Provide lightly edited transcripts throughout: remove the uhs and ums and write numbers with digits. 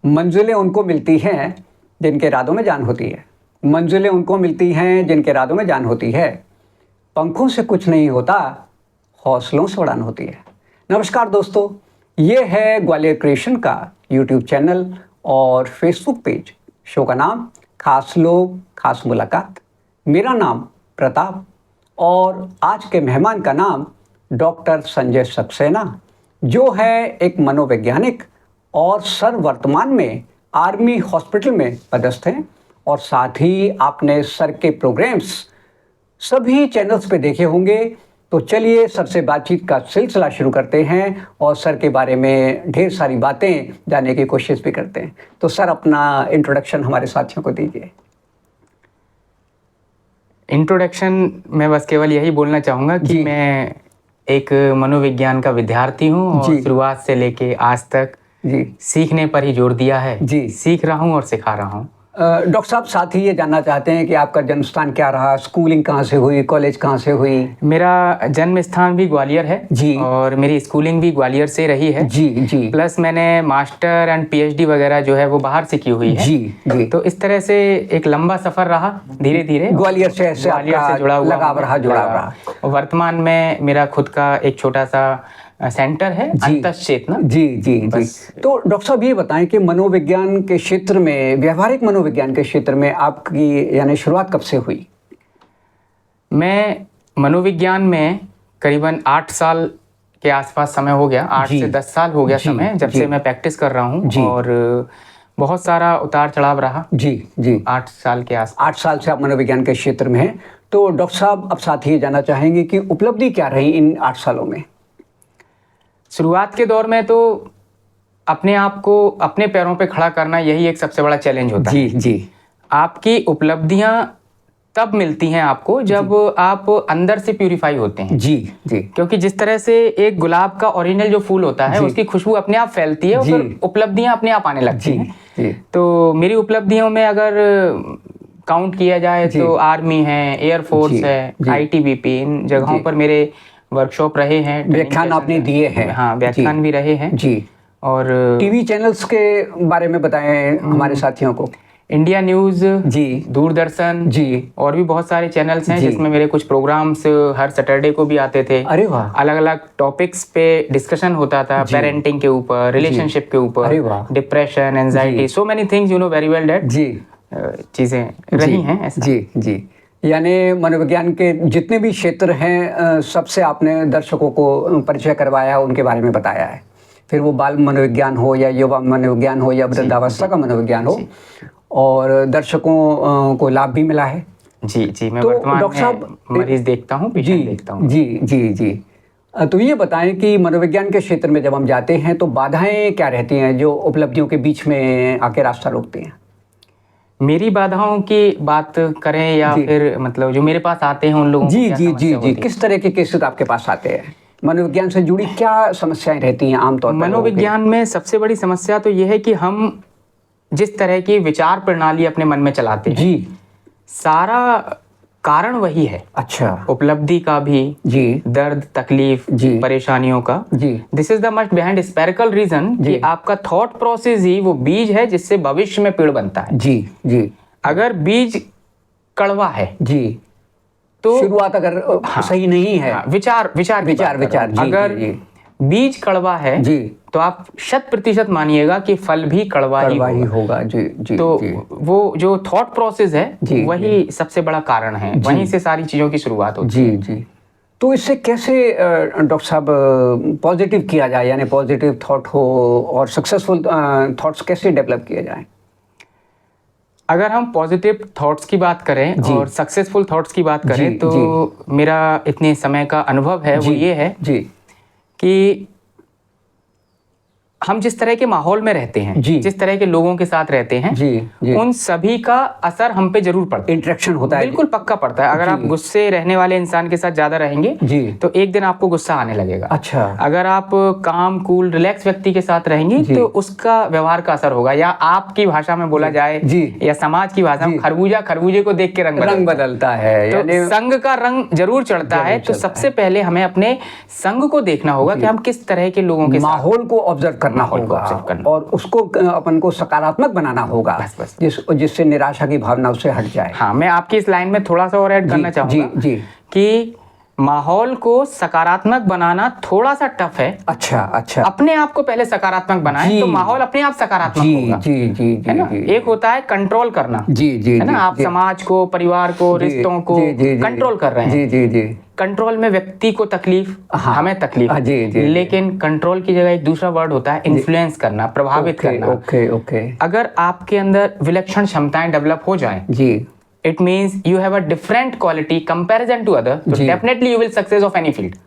मंजिलें उनको मिलती हैं जिनके इरादों में जान होती है। मंजिलें उनको मिलती हैं जिनके इरादों में जान होती है। पंखों से कुछ नहीं होता, हौसलों से उड़ान होती है। नमस्कार दोस्तों, ये है ग्वालियर क्रिएशन का यूट्यूब चैनल और फेसबुक पेज। शो का नाम खास लोग खास मुलाकात। मेरा नाम प्रताप और आज के मेहमान का नाम डॉक्टर संजय सक्सेना, जो है एक मनोवैज्ञानिक और सर वर्तमान में आर्मी हॉस्पिटल में पदस्थ हैं। और साथ ही आपने सर के प्रोग्राम्स सभी चैनल्स पे देखे होंगे। तो चलिए सर से बातचीत का सिलसिला शुरू करते हैं और सर के बारे में ढेर सारी बातें जानने की कोशिश भी करते हैं। तो सर, अपना इंट्रोडक्शन हमारे साथियों को दीजिए। इंट्रोडक्शन में बस केवल यही बोलना चाहूँगा कि मैं एक मनोविज्ञान का विद्यार्थी हूँ और शुरुआत से लेके आज तक सीखने पर ही जोर दिया है। सीख रहा हूँ और सिखा रहा हूँ। डॉक्टर साहब, साथ ही ये जानना चाहते हैं कि आपका जन्म स्थान क्या रहा, स्कूलिंग कहाँ से हुई, कॉलेज कहाँ से हुई? मेरा जन्म स्थान भी ग्वालियर है जी, और मेरी स्कूलिंग भी ग्वालियर से रही है जी जी। प्लस मैंने मास्टर एंड पीएचडी वगैरह जो है वो बाहर से की हुई है जी जी। तो इस तरह से एक लंबा सफर रहा, धीरे धीरे ग्वालियर से जुड़ा हुआ लगाव रहा। वर्तमान में मेरा खुद का एक छोटा सा सेंटर है अंतश्चेतना जी जी जी। तो डॉक्टर साहब, ये बताएं कि मनोविज्ञान के क्षेत्र में, व्यवहारिक मनोविज्ञान के क्षेत्र में आपकी यानी शुरुआत कब से हुई? मैं मनोविज्ञान में करीबन 8 साल के आसपास समय हो गया, 8 से 10 साल हो गया समय जब से मैं प्रैक्टिस कर रहा हूँ। और बहुत सारा उतार चढ़ाव रहा जी जी। 8 साल के आसपास। 8 साल से आप मनोविज्ञान के क्षेत्र में हैं। तो डॉक्टर साहब, अब साथ ही जानना चाहेंगे कि उपलब्धि क्या रही इन 8 सालों में? शुरुआत के दौर में तो अपने आप को अपने पैरों पे खड़ा करना यही एक सबसे बड़ा चैलेंज होता है जी। आपकी उपलब्धियां तब मिलती हैं आपको जब आप अंदर से प्यूरिफाई होते हैं जी जी। क्योंकि जिस तरह से एक गुलाब का ओरिजिनल जो फूल होता है उसकी खुशबू अपने आप फैलती है और फिर उपलब्धियां अपने आप आने लगती हैं। तो मेरी उपलब्धियों में अगर काउंट किया जाए तो आर्मी है, एयरफोर्स है, आईटीबीपी, इन जगहों पर मेरे वर्कशॉप रहे हैं, व्याख्यान आपने दिए हैं। हाँ, व्याख्यान भी रहे हैं जी। और टीवी चैनल्स के बारे में बताएं हमारे साथियों को। इंडिया न्यूज़ जी, दूरदर्शन जी, और भी बहुत सारे चैनल्स हैं जिसमें मेरे कुछ प्रोग्राम्स हर सैटरडे को भी आते थे। अरे वाह। अलग अलग टॉपिक्स पे डिस्कशन होता था, पेरेंटिंग के ऊपर, रिलेशनशिप के ऊपर, depression, anxiety, so many things, you know very well that जी चीज़ें रही हैं ऐसा जी जी। यानी मनोविज्ञान के जितने भी क्षेत्र हैं सबसे आपने दर्शकों को परिचय करवाया, उनके बारे में बताया है। फिर वो बाल मनोविज्ञान हो या युवा मनोविज्ञान हो या वृद्धावस्था का मनोविज्ञान हो, और दर्शकों को लाभ भी मिला है जी जी। मैं वर्तमान में मरीज देखता हूँ, पेशेंट देखता हूँ जी जी जी। तो ये बताएं कि मनोविज्ञान के क्षेत्र में जब हम जाते हैं तो बाधाएं क्या रहती हैं जो उपलब्धियों के बीच में आके रास्ता रोकती हैं? मेरी बाधाओं की बात करें या फिर मतलब जो मेरे पास आते हैं उन लोगों जी जी जी जी, किस तरह के केसेस आपके पास आते हैं? मनोविज्ञान से जुड़ी क्या समस्याएं रहती हैं आमतौर पर? मनोविज्ञान में सबसे बड़ी समस्या तो यह है कि हम जिस तरह की विचार प्रणाली अपने मन में चलाते हैं जी, सारा कारण वही है। अच्छा। उपलब्धि का भी जी, दर्द, तकलीफ जी, परेशानियों का जी। This is the must behind spherical reason कि आपका थॉट प्रोसेस ही वो बीज है जिससे भविष्य में पेड़ बनता है जी जी। अगर बीज कड़वा है जी तो शुरुआत अगर सही नहीं है, विचार जी, अगर जी, बीज कड़वा है जी तो आप 100% मानिएगा कि फल भी कड़वा ही होगा जी जी। तो जी, वो जो थॉट प्रोसेस है जी, वही सबसे बड़ा कारण है, वहीं से सारी चीजों की शुरुआत होती है जी जी। तो इससे कैसे डॉक्टर साहब पॉजिटिव किया जाए, यानी पॉजिटिव थॉट हो और सक्सेसफुल थॉट्स कैसे डेवलप किए जाए? अगर हम पॉजिटिव थॉट्स की बात करें और सक्सेसफुल थॉट्स की बात करें तो मेरा इतने समय का अनुभव है वो ये है जी कि हम जिस तरह के माहौल में रहते हैं, जिस तरह के लोगों के साथ रहते हैं जी, उन सभी का असर हम पे जरूर पड़ता है। इंटरेक्शन होता है, बिल्कुल पक्का पड़ता है। अगर आप गुस्से रहने वाले इंसान के साथ ज्यादा रहेंगे जी, तो एक दिन आपको गुस्सा आने लगेगा। अच्छा। अगर आप काम, कूल, रिलैक्स व्यक्ति के साथ रहेंगे तो उसका व्यवहार का असर होगा। या आपकी भाषा में बोला जाए या समाज की भाषा में, खरबूजा खरबूजे को देख के रंग बदलता है, तो संग का रंग जरूर चढ़ता है। तो सबसे पहले हमें अपने संग को देखना होगा कि हम किस तरह के लोगों के माहौल को ऑब्जर्व करना माहौल को होगा observe करना। और उसको अपन को सकारात्मक बनाना होगा, बस। जिससे निराशा की भावना उससे हट जाए। हाँ, मैं आपकी इस लाइन में थोड़ा सा और ऐड करना चाहूँगा जी कि माहौल को सकारात्मक बनाना थोड़ा सा टफ है। अच्छा। अपने आप को पहले सकारात्मक बनाएं तो माहौल अपने आप सकारात्मक होगा। जी है ना? एक होता है कंट्रोल करना, जी है ना? आप समाज को, परिवार को, रिश्तों को कंट्रोल कर रहे हैं। जी। कंट्रोल में व्यक्ति को तकलीफ, हमें तकलीफ, लेकिन कंट्रोल की जगह एक दूसरा वर्ड होता है इन्फ्लुएंस करना, प्रभावित करना। ओके। अगर आपके अंदर विलक्षण क्षमताएं डेवलप हो जाएं, जी, it means you have a different quality comparison to other, so definitely you will success of any field.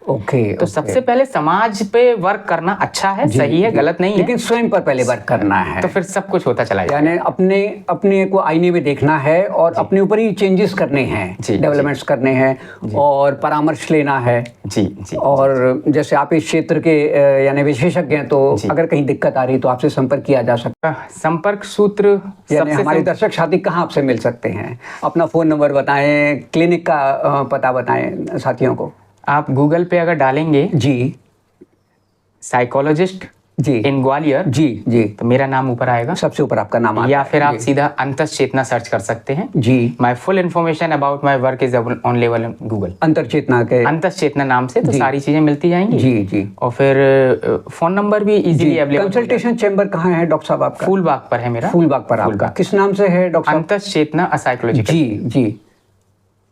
तो सबसे पहले समाज पे वर्क करना अच्छा है, सही है, गलत नहीं है, लेकिन स्वयं पर पहले वर्क करना है, तो फिर सब कुछ होता चला जाएगा। यानी अपने को आईने में देखना है और अपने ऊपर ही चेंजेस करने हैं, डेवलपमेंट्स करने हैं और परामर्श लेना है। जी। और जैसे आप इस क्षेत्र के यानी विशेषज्ञ हैं, तो अगर कहीं दिक्कत आ रही तो आपसे संपर्क किया जा सकता है। संपर्क सूत्र, हमारे दर्शक साथी कहाँ आपसे मिल सकते हैं? अपना फ़ोन नंबर बताएं, क्लिनिक का पता बताएं साथियों को। आप गूगल पे अगर डालेंगे जी साइकोलॉजिस्ट इन ग्वालियर, जी, तो मेरा नाम ऊपर आएगा, सबसे ऊपर आपका नाम आता है, या फिर आप सीधा अंतश्चेतना सर्च कर सकते हैं। जी, my full information about my work is on level Google, Antashchetna नाम से, तो सारी चीजें मिलती जाएंगी। जी। और फिर फोन नंबर भी इजीली अवेलेबल। कंसल्टेशन चेंबर कहाँ है डॉक्टर साहब आपका? फूलबाग पर है मेरा। फूलबाग पर आपका किस नाम से है डॉक्टर साहब? अंतश्चेतना साइकोलॉजिकल। जी।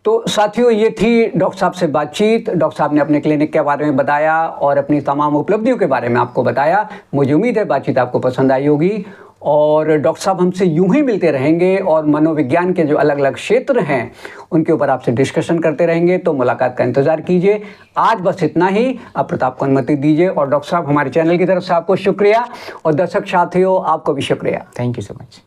तो साथियों, ये थी डॉक्टर साहब से बातचीत। डॉक्टर साहब ने अपने क्लिनिक के बारे में बताया और अपनी तमाम उपलब्धियों के बारे में आपको बताया। मुझे उम्मीद है बातचीत आपको पसंद आई होगी और डॉक्टर साहब हमसे यूं ही मिलते रहेंगे और मनोविज्ञान के जो अलग अलग क्षेत्र हैं उनके ऊपर आपसे डिस्कशन करते रहेंगे, तो मुलाकात का इंतजार कीजिए। आज बस इतना ही। आप प्रताप को अनुमति दीजिए। और डॉक्टर साहब, हमारे चैनल की तरफ से आपको शुक्रिया और दर्शक साथियों आपको भी शुक्रिया। Thank you so much.